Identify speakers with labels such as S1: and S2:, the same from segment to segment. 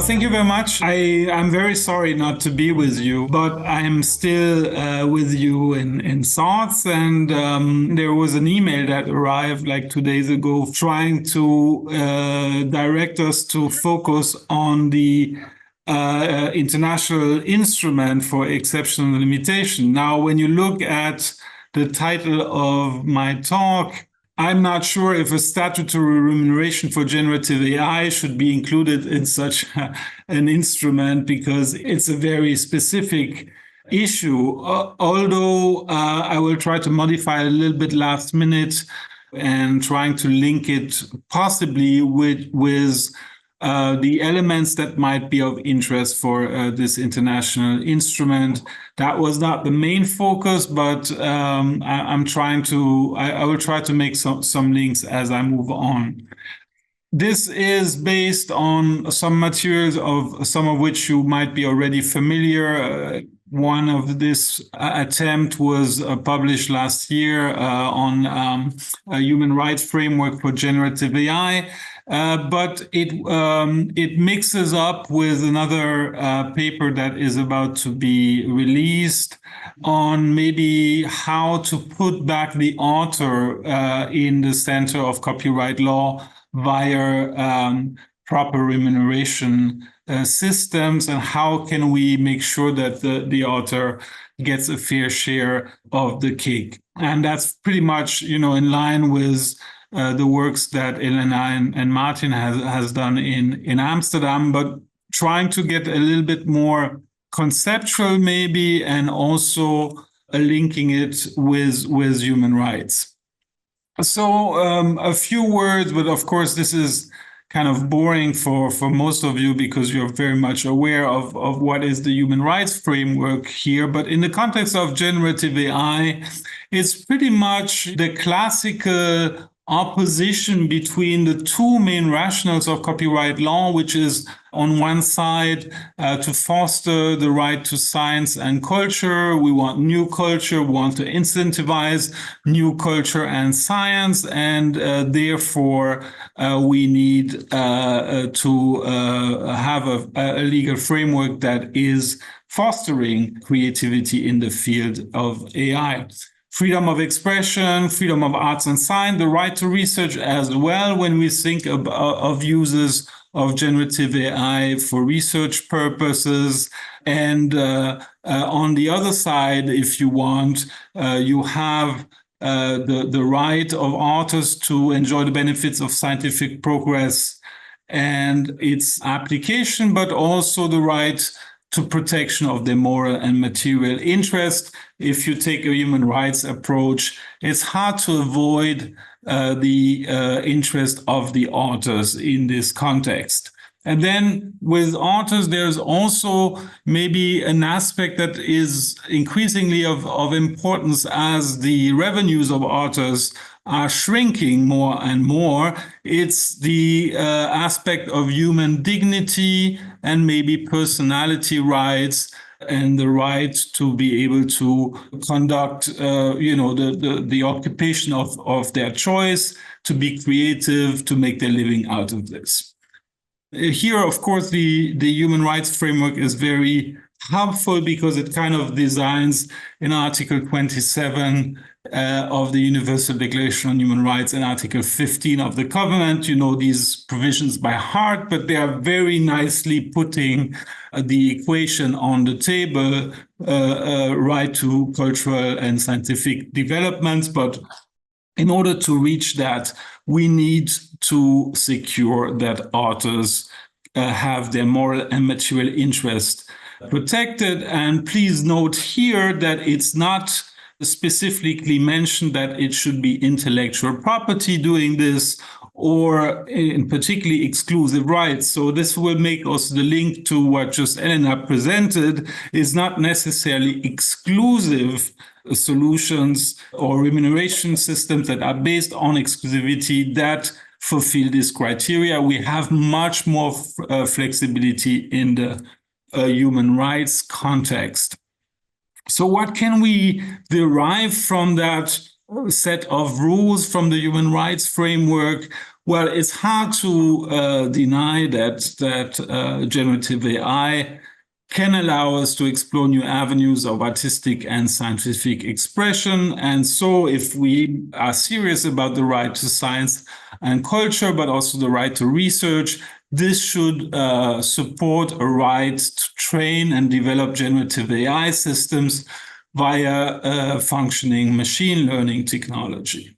S1: thank you very much. I'm very sorry not to be with you, but I'm still with you in thoughts. And there was an email that arrived like 2 days ago trying to direct us to focus on the international instrument for exceptional limitation. Now, when you look at the title of my talk, I'm not sure if a statutory remuneration for generative AI should be included in such an instrument, because it's a very specific issue. Although I will try to modify a little bit last minute and trying to link it possibly with the elements that might be of interest for this international instrument. That was not the main focus, but I will try to make some links as I move on. This is based on some materials of some of which you might be already familiar. One of this attempt was published last year on a human rights framework for generative AI. But it mixes up with another paper that is about to be released on maybe how to put back the author in the center of copyright law via proper remuneration systems, and how can we make sure that the author gets a fair share of the cake. And that's pretty much, in line with the works that Elena and Martin has done in Amsterdam, but trying to get a little bit more conceptual maybe, and also linking it with human rights. So a few words, but of course this is kind of boring for most of you because you're very much aware of what is the human rights framework here. But in the context of generative AI, it's pretty much the classical opposition between the two main rationales of copyright law, which is on one side to foster the right to science and culture. We want new culture, we want to incentivize new culture and science, and therefore we need to have a legal framework that is fostering creativity in the field of AI. Freedom of expression, freedom of arts and science, the right to research as well when we think of uses of generative AI for research purposes. And on the other side, if you want, you have the right of authors to enjoy the benefits of scientific progress and its application, but also the right to protection of their moral and material interest. If you take a human rights approach, it's hard to avoid the interest of the authors in this context. And then with authors, there's also maybe an aspect that is increasingly of importance as the revenues of authors are shrinking more and more. It's the aspect of human dignity and maybe personality rights, and the right to be able to conduct, the occupation of their choice, to be creative, to make their living out of this. Here, of course, the human rights framework is very helpful because it kind of designs in Article 27 of the Universal Declaration on Human Rights and Article 15 of the Covenant. You know these provisions by heart, but they are very nicely putting the equation on the table, right to cultural and scientific developments. But in order to reach that, we need to secure that authors have their moral and material interest protected. And please note here that it's not specifically mentioned that it should be intellectual property doing this, or in particularly exclusive rights. So this will make us the link to what just Elena presented is not necessarily exclusive solutions or remuneration systems that are based on exclusivity that fulfill this criteria. We have much more flexibility in the human rights context. So what can we derive from that set of rules from the human rights framework? Well, it's hard to deny that generative AI can allow us to explore new avenues of artistic and scientific expression. And so if we are serious about the right to science and culture, but also the right to research, this should support a right to train and develop generative AI systems via functioning machine learning technology.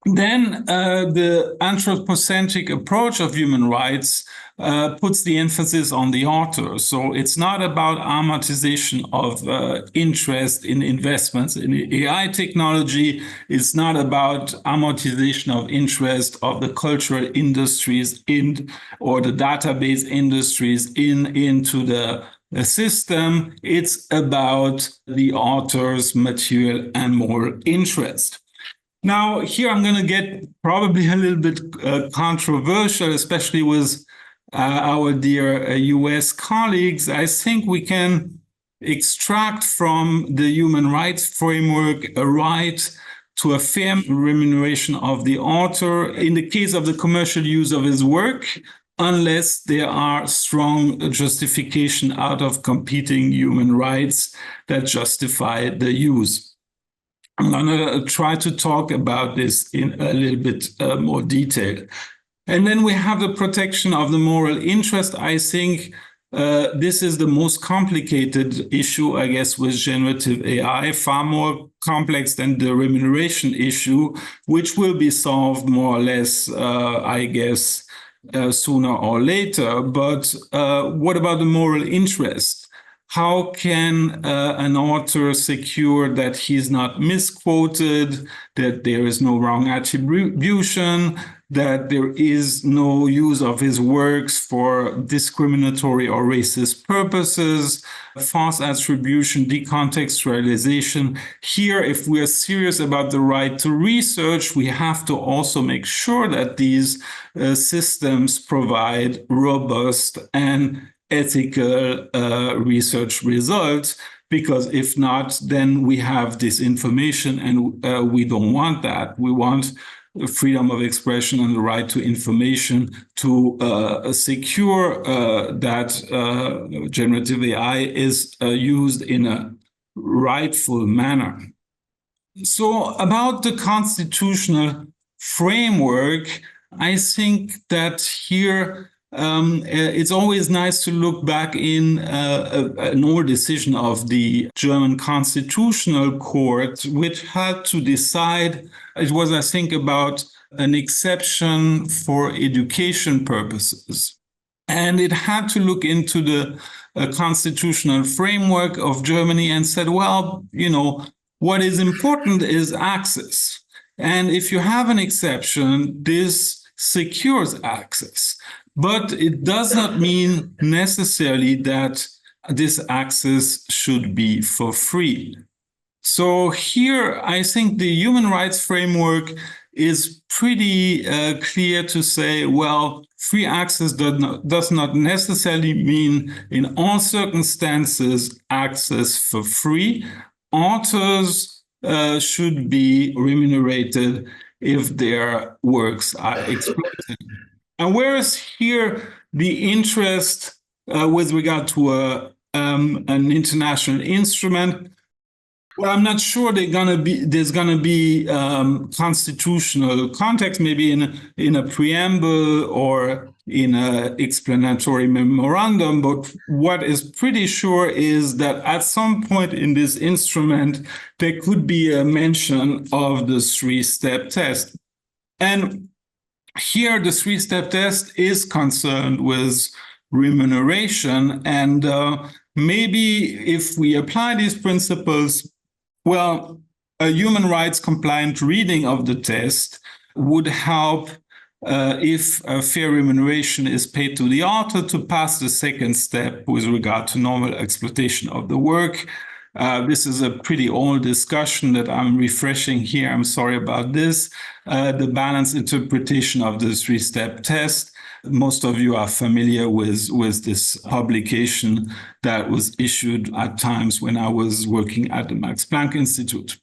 S1: Then the anthropocentric approach of human rights puts the emphasis on the author. So it's not about amortization of interest in investments in AI technology. It's not about amortization of interest of the cultural industries or the database industries into the system. It's about the author's material and moral interest. Now, here I'm going to get probably a little bit controversial, especially with our dear US colleagues. I think we can extract from the human rights framework a right to a fair remuneration of the author in the case of the commercial use of his work, unless there are strong justification out of competing human rights that justify the use. I'm going to try to talk about this in a little bit more detail. And then we have the protection of the moral interest. I think this is the most complicated issue, I guess, with generative AI, far more complex than the remuneration issue, which will be solved more or less, I guess, sooner or later. But what about the moral interest? How can an author secure that he's not misquoted, that there is no wrong attribution, that there is no use of his works for discriminatory or racist purposes, false attribution, decontextualization? Here, if we are serious about the right to research, we have to also make sure that these systems provide robust and ethical research results, because if not, then we have disinformation, and we don't want that. We want freedom of expression and the right to information to secure that generative AI is used in a rightful manner. So about the constitutional framework, I think that here it's always nice to look back in an old decision of the German Constitutional Court, which had to decide, it was, I think, about an exception for education purposes. And it had to look into the constitutional framework of Germany and said, well, you know, what is important is access. And if you have an exception, this secures access. But it does not mean necessarily that this access should be for free. So here, I think the human rights framework is pretty clear to say, well, free access does not necessarily mean in all circumstances access for free. Authors should be remunerated if their works are exploited. And whereas here the interest with regard to an international instrument, well, I'm not sure there's gonna be constitutional context, maybe in a preamble or in an explanatory memorandum. But what is pretty sure is that at some point in this instrument, there could be a mention of the three-step test. And here, the three-step test is concerned with remuneration. And maybe if we apply these principles, well, a human rights compliant reading of the test would help if a fair remuneration is paid to the author to pass the second step with regard to normal exploitation of the work. This is a pretty old discussion that I'm refreshing here. I'm sorry about this. The balanced interpretation of the three-step test. Most of you are familiar with this publication that was issued at times when I was working at the Max Planck Institute.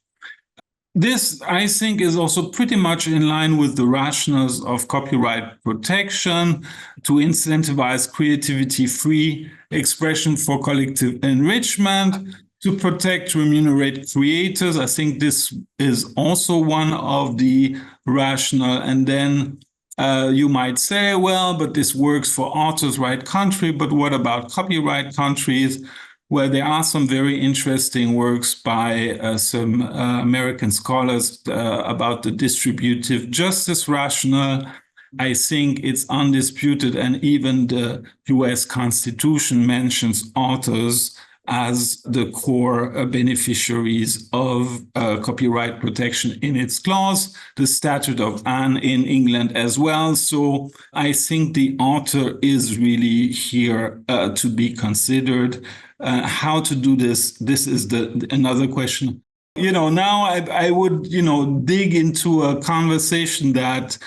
S1: This, I think, is also pretty much in line with the rationales of copyright protection to incentivize creativity-free expression for collective enrichment, to protect, remunerate creators. I think this is also one of the rationale. And then you might say, well, but this works for authors' right country, but what about copyright countries? Well, there are some very interesting works by some American scholars about the distributive justice rationale. I think it's undisputed, and even the US Constitution mentions authors as the core beneficiaries of copyright protection in its clause, the Statute of Anne in England as well. So I think the author is really here to be considered. How to do this is another question. Now I would, dig into a conversation that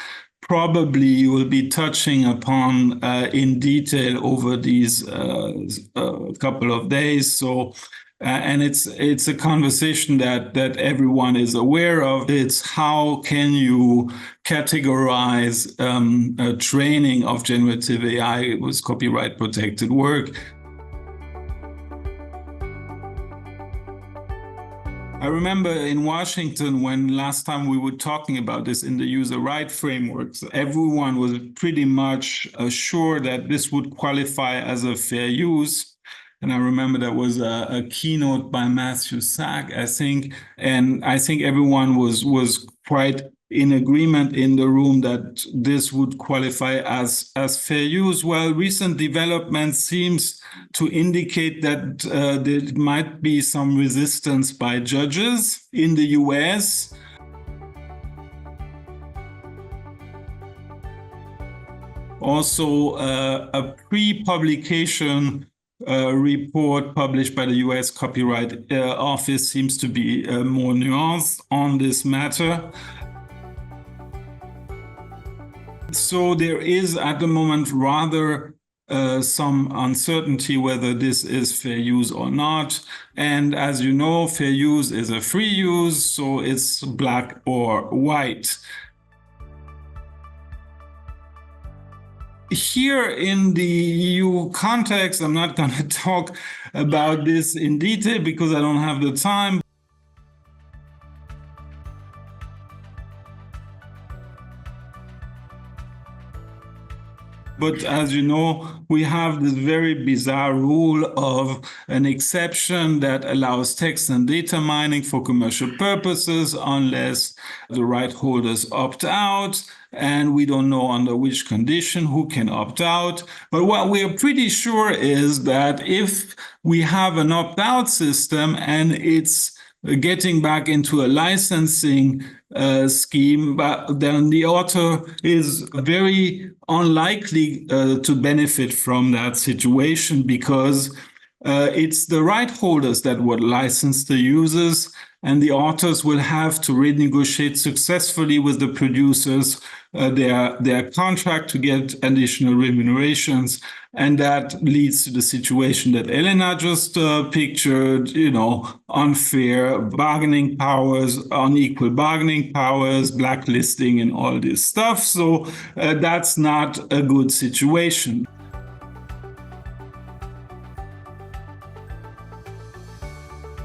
S1: probably you will be touching upon in detail over these couple of days. So, and it's a conversation that everyone is aware of. It's how can you categorize training of generative AI with copyright protected work. I remember in Washington when last time we were talking about this in the user right frameworks, everyone was pretty much sure that this would qualify as a fair use. And I remember there was a keynote by Matthew Sack, I think, and I think everyone was quite in agreement in the room that this would qualify as fair use. Well, recent development seems to indicate that there might be some resistance by judges in the US. Also, a pre-publication report published by the US Copyright Office seems to be more nuanced on this matter. So there is at the moment rather some uncertainty whether this is fair use or not. And as you know, fair use is a free use, so it's black or white. Here in the EU context, I'm not going to talk about this in detail because I don't have the time. But as you know, we have this very bizarre rule of an exception that allows text and data mining for commercial purposes unless the right holders opt out. And we don't know under which condition who can opt out. But what we are pretty sure is that if we have an opt-out system and it's getting back into a licensing scheme, but then the author is very unlikely to benefit from that situation because it's the right holders that would license the users, and the authors will have to renegotiate successfully with the producers their contract to get additional remunerations. And that leads to the situation that Elena just pictured, unfair bargaining powers, unequal bargaining powers, blacklisting and all this stuff. So that's not a good situation.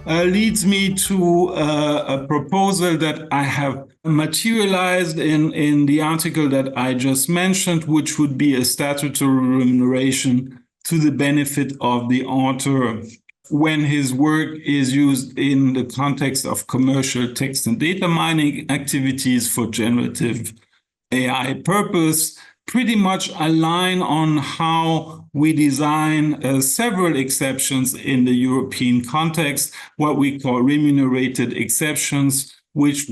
S1: Leads me to a proposal that I have materialized in the article that I just mentioned, which would be a statutory remuneration to the benefit of the author when his work is used in the context of commercial text and data mining activities for generative AI purpose. Pretty much align on how we design several exceptions in the European context, what we call remunerated exceptions, which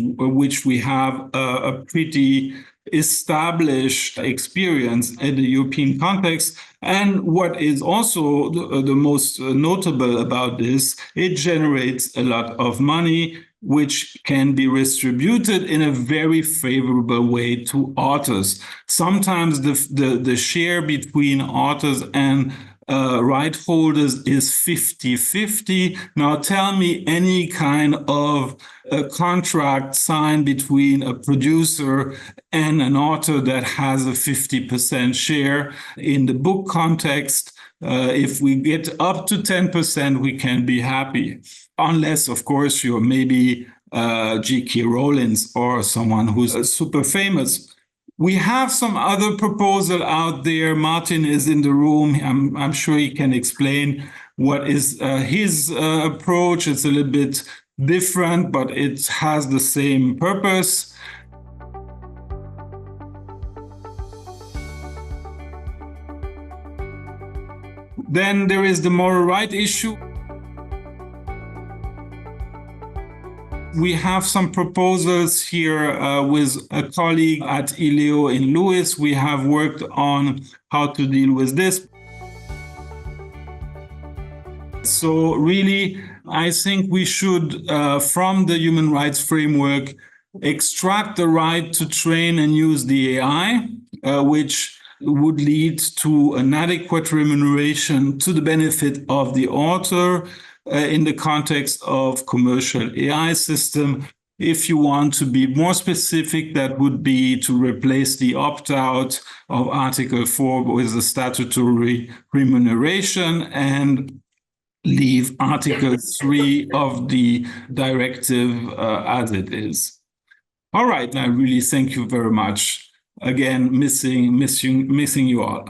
S1: we have a pretty established experience in the European context. And what is also the most notable about this, it generates a lot of money, which can be distributed in a very favorable way to authors. Sometimes the share between authors and right holders is 50-50. Now tell me any kind of a contract signed between a producer and an author that has a 50% share. In the book context, if we get up to 10%, we can be happy. Unless, of course, you're maybe J.K. Rowling or someone who's super famous. We have some other proposal out there. Martin is in the room. I'm sure he can explain what is his approach. It's a little bit different, but it has the same purpose. Then there is the moral right issue. We have some proposals here with a colleague at ILEO in Lewis. We have worked on how to deal with this. So really, I think we should, from the human rights framework, extract the right to train and use the AI, which would lead to an adequate remuneration to the benefit of the author, in the context of commercial AI system. If you want to be more specific, that would be to replace the opt-out of Article 4 with the statutory remuneration and leave Article 3 of the directive as it is. All right, I really thank you very much. Again, missing you all.